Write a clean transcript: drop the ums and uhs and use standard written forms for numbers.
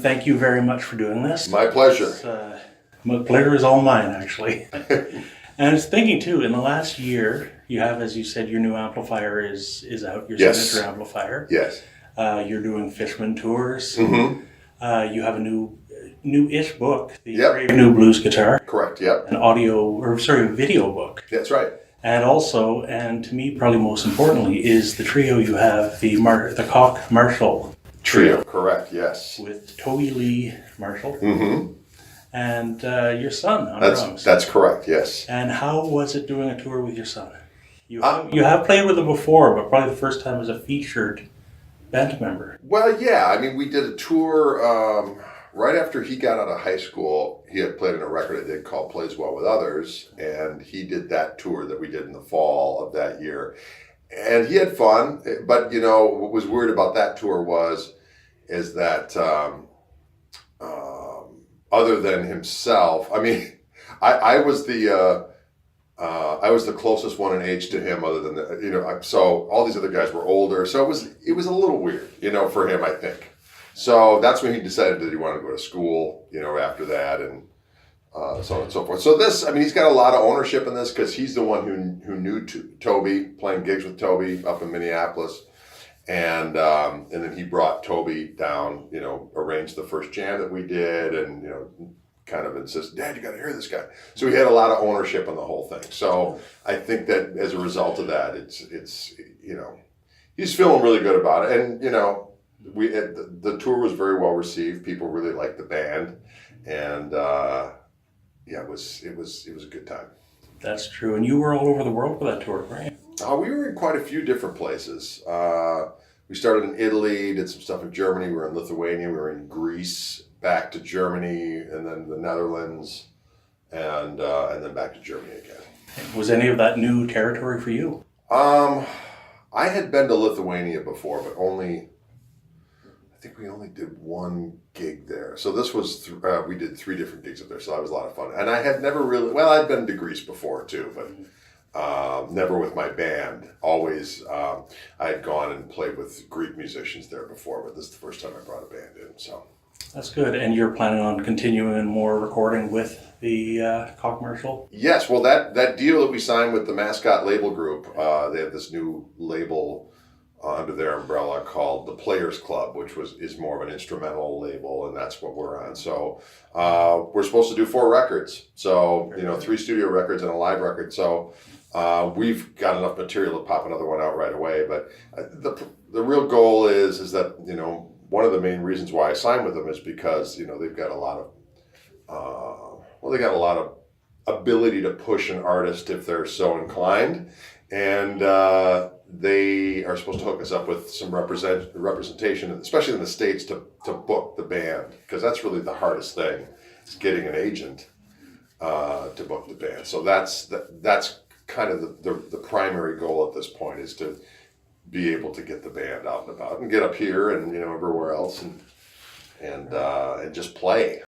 thank you very much for doing this. My pleasure. My pleasure is all mine, actually. And I was thinking too, in the last year, you have, as you said, your new amplifier is out, your Yes. signature amplifier. Yes. You're doing Fishman tours. Mm-hmm. You have a new-ish book, the Yep. Brave New Blues Guitar, Correct. Yep. an video book. That's right. And also, and to me probably most importantly, is the trio you have, the Koch Marshall Trio. Correct. Yes. with Toby Lee Marshall Mm-hmm. and your son on drums. That's correct. Yes. And how was it doing a tour with your son? You have played with him before, but probably the first time as a featured band member. Well, yeah. I mean, we did a tour right after he got out of high school. He had played in a record I did called Plays Well with Others, and he did that tour that we did in the fall of that year. And he had fun, but what was weird about that tour is that other than himself, I mean, I was the closest one in age to him, other than so all these other guys were older, so it was a little weird, for him, I think. So that's when he decided that he wanted to go to school, after that, and so on and so forth. So this, I mean, he's got a lot of ownership in this because he's the one who knew Toby, playing gigs with Toby up in Minneapolis, and then he brought Toby down, arranged the first jam that we did, and kind of insisted, Dad, you got to hear this guy. So he had a lot of ownership in the whole thing. So I think that as a result of that, it's he's feeling really good about it, and the tour was very well received. People really liked the band, and it was a good time. That's true. And you were all over the world for that tour, right? We were in quite a few different places. We started in Italy, did some stuff in Germany. We were in Lithuania. We were in Greece, back to Germany, and then the Netherlands, and then back to Germany again. Was any of that new territory for you? I had been to Lithuania before, but I think we only did one gig there. So this was, we did 3 different gigs up there, so that was a lot of fun. And I had never really, I'd been to Greece before too, but never with my band. Always, I had gone and played with Greek musicians there before, but this is the first time I brought a band in, so. That's good. And you're planning on continuing more recording with the Koch Marshall? Yes, well, that deal that we signed with the Mascot label group, they have this new label under their umbrella called the Players Club, which is more of an instrumental label, and that's what we're on. So we're supposed to do 4 records. So 3 studio records and a live record. So we've got enough material to pop another one out right away. But the real goal is that one of the main reasons why I signed with them is because they've got a lot of ability to push an artist if they're so inclined, and they are supposed to hook us up with some representation, especially in the States, to book the band, because that's really the hardest thing, is getting an agent to book the band. So that's kind of the primary goal at this point, is to be able to get the band out and about and get up here and everywhere else and just play.